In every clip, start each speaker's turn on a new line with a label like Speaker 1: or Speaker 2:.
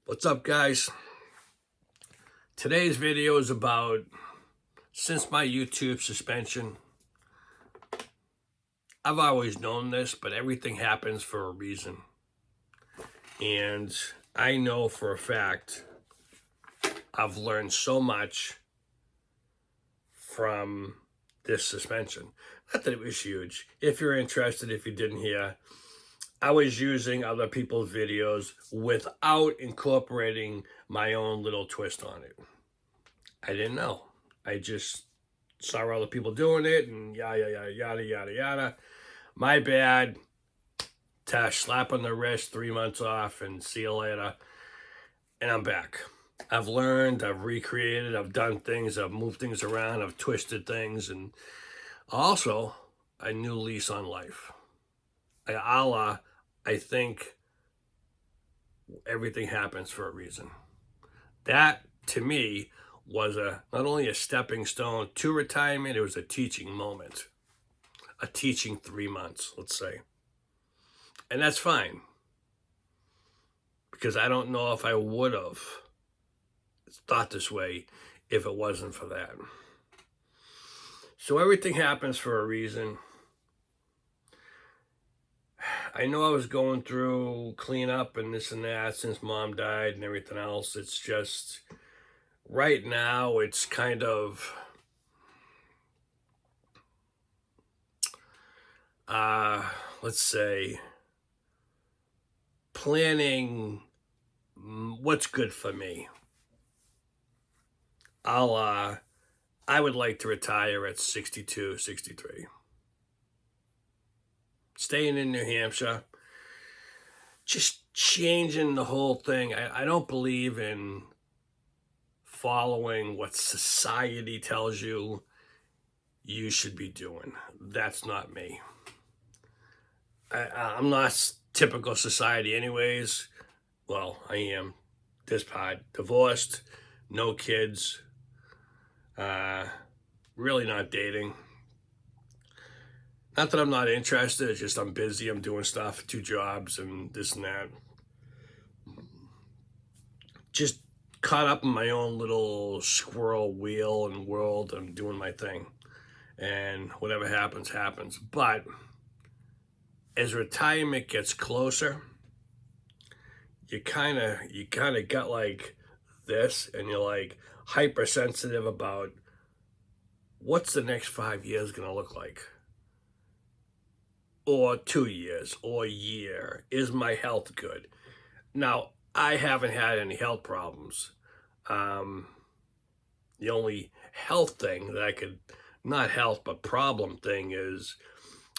Speaker 1: What's up, guys? Today's video is about, since my YouTube suspension, I've always known this, but everything happens for a reason. And I know for a fact I've learned so much from this suspension. Not that it was huge. If you're interested, if you didn't hear, I was using other people's videos without incorporating my own little twist on it. I didn't know. I just saw other people doing it and yada. My bad. Tash, slap on the wrist, 3 months off, and see you later. And I'm back. I've learned, I've recreated, I've done things, I've moved things around, I've twisted things, and also a new lease on life. I think everything happens for a reason. That, to me, was not only a stepping stone to retirement, it was a teaching moment. A teaching 3 months, let's say. And that's fine. Because I don't know if I would have thought this way if it wasn't for that. So everything happens for a reason. I know I was going through cleanup and this and that since mom died and everything else. It's just, right now, it's kind of, let's say, planning what's good for me. I would like to retire at 62, 63. Staying in New Hampshire, just changing the whole thing. I don't believe in following what society tells you should be doing. That's not me. I'm not typical society anyways. Well, I am this part. Divorced, no kids, really not dating. Not that I'm not interested, it's just I'm busy, I'm doing stuff, 2 jobs and this and that. Just caught up in my own little squirrel wheel and world. I'm doing my thing. And whatever happens, happens. But as retirement gets closer, you kind of got like this, and you're like hypersensitive about what's the next 5 years going to look like, or 2 years, or a year. Is my health good? Now, I haven't had any health problems. The only health thing that I could, not health, but problem thing is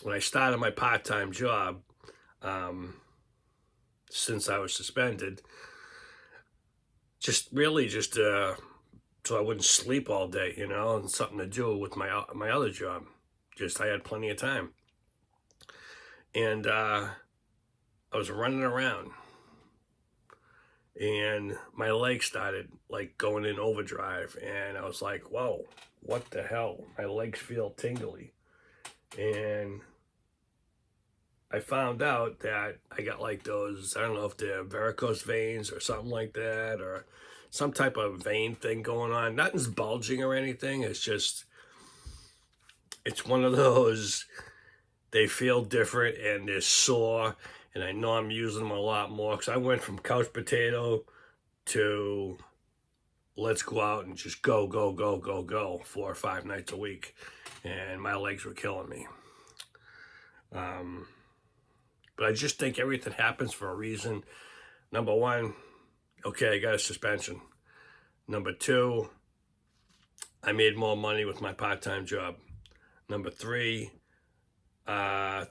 Speaker 1: when I started my part-time job, since I was suspended, just so I wouldn't sleep all day, and something to do with my other job. Just I had plenty of time. And I was running around, and my legs started like going in overdrive, and I was like, whoa, what the hell? My legs feel tingly. And I found out that I got like those, I don't know if they're varicose veins or something like that, or some type of vein thing going on. Nothing's bulging or anything. It's one of those, they feel different and they're sore. And I know I'm using them a lot more because I went from couch potato to let's go out and just go 4 or 5 nights a week. And my legs were killing me. But I just think everything happens for a reason. Number one, okay, I got a suspension. Number two, I made more money with my part-time job. Number three,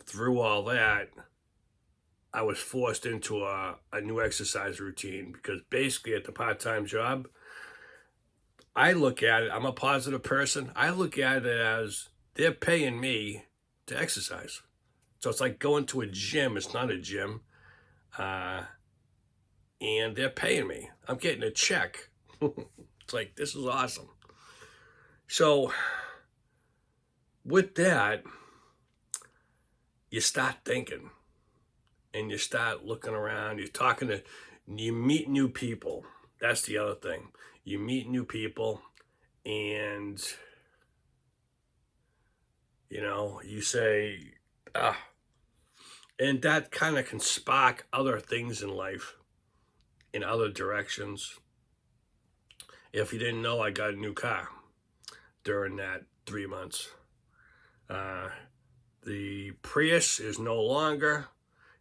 Speaker 1: through all that, I was forced into a new exercise routine, because basically at the part-time job, I look at it, I'm a positive person. I look at it as they're paying me to exercise. So it's like going to a gym. It's not a gym. And they're paying me. I'm getting a check. It's like, this is awesome. So with that, you start thinking, and you start looking around. You're talking to You meet new people. That's the other thing. You meet new people, and you say, ah, and that kind of can spark other things in life, in other directions. If you didn't know, I got a new car during that 3 months. The Prius is no longer.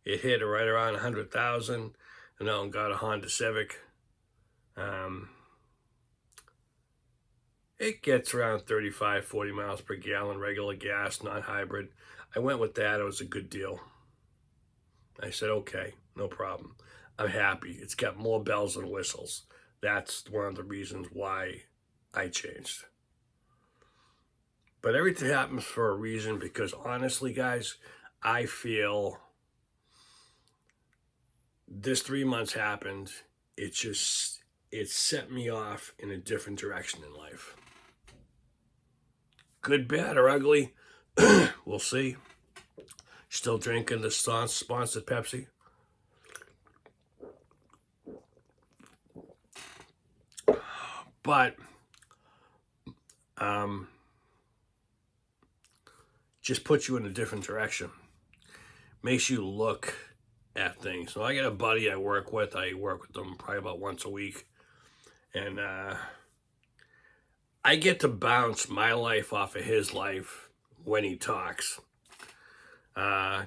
Speaker 1: It hit right around 100,000, and now I got a Honda Civic. It gets around 35, 40 miles per gallon, regular gas, non-hybrid. I went with that. It was a good deal. I said, okay, no problem. I'm happy. It's got more bells and whistles. That's one of the reasons why I changed. But everything happens for a reason, because honestly, guys, I feel this 3 months happened. It set me off in a different direction in life. Good, bad, or ugly, we'll see. Still drinking the sponsored Pepsi. But just puts you in a different direction. Makes you look at things. So I got a buddy I work with. I work with them probably about once a week. And I get to bounce my life off of his life when he talks.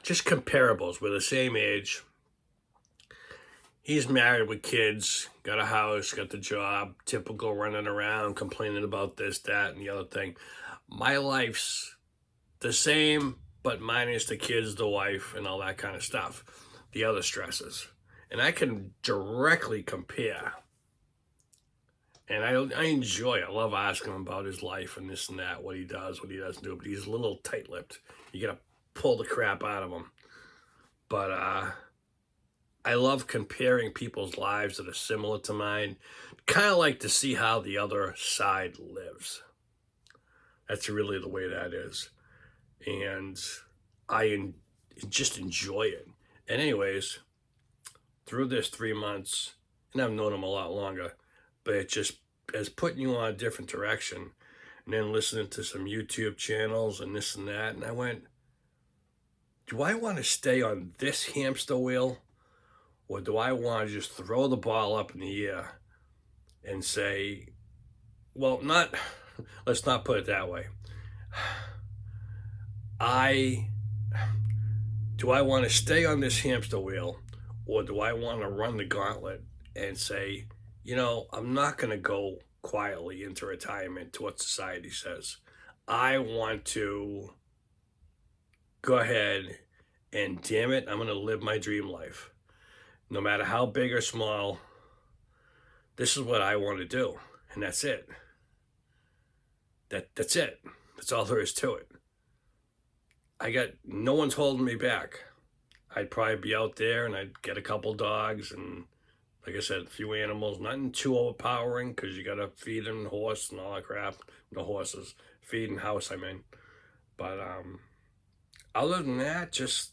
Speaker 1: Just comparables. We're the same age. He's married with kids, got a house, got the job, typical running around, complaining about this, that, and the other thing. My life's the same, but minus the kids, the wife, and all that kind of stuff, the other stresses. And I can directly compare. And I enjoy it. I love asking him about his life and this and that, what he does, what he doesn't do. But he's a little tight-lipped. You got to pull the crap out of him. But I love comparing people's lives that are similar to mine. Kind of like to see how the other side lives. That's really the way that is. And I just enjoy it. And anyways, through this 3 months, and I've known him a lot longer, but it just is putting you on a different direction. And then listening to some YouTube channels and this and that. And I went, do I want to stay on this hamster wheel? Or do I want to just throw the ball up in the air and say, well, let's not put it that way. Do I want to stay on this hamster wheel, or do I want to run the gauntlet and say, I'm not going to go quietly into retirement to what society says. I want to go ahead and, damn it, I'm going to live my dream life. No matter how big or small, this is what I want to do. And that's it. That's it. That's all there is to it. No one's holding me back. I'd probably be out there and I'd get a couple dogs and, like I said, a few animals. Nothing too overpowering, because you got to feed them, horse and all that crap. No horses. Feeding house, I mean. But other than that, just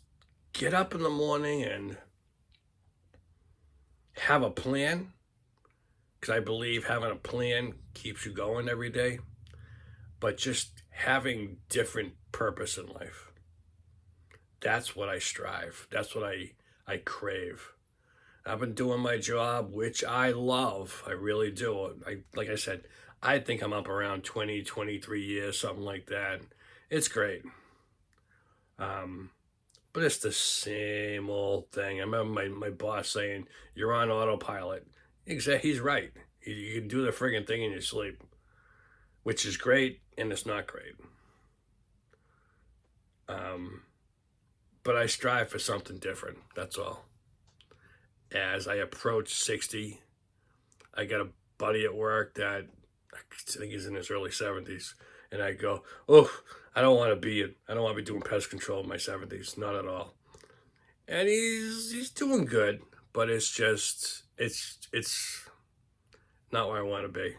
Speaker 1: get up in the morning and have a plan, because I believe having a plan keeps you going every day. But just having different purpose in life. That's what I strive. That's what I crave. I've been doing my job, which I love. I really do. Like I said, I think I'm up around 20, 23 years, something like that. It's great. But it's the same old thing. I remember my boss saying, you're on autopilot. Exactly, he's right. You can do the friggin' thing in your sleep, which is great, and it's not great. But I strive for something different, that's all. As I approach 60, I got a buddy at work that I think he's in his early 70s, and I go, I don't want to be doing pest control in my 70s, not at all. And he's doing good, but it's not where I want to be.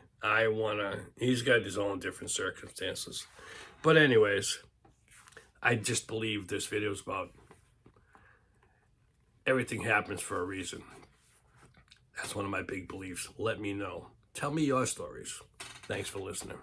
Speaker 1: He's got his own different circumstances. But anyways, I just believe this video is about everything happens for a reason. That's one of my big beliefs. Let me know. Tell me your stories. Thanks for listening.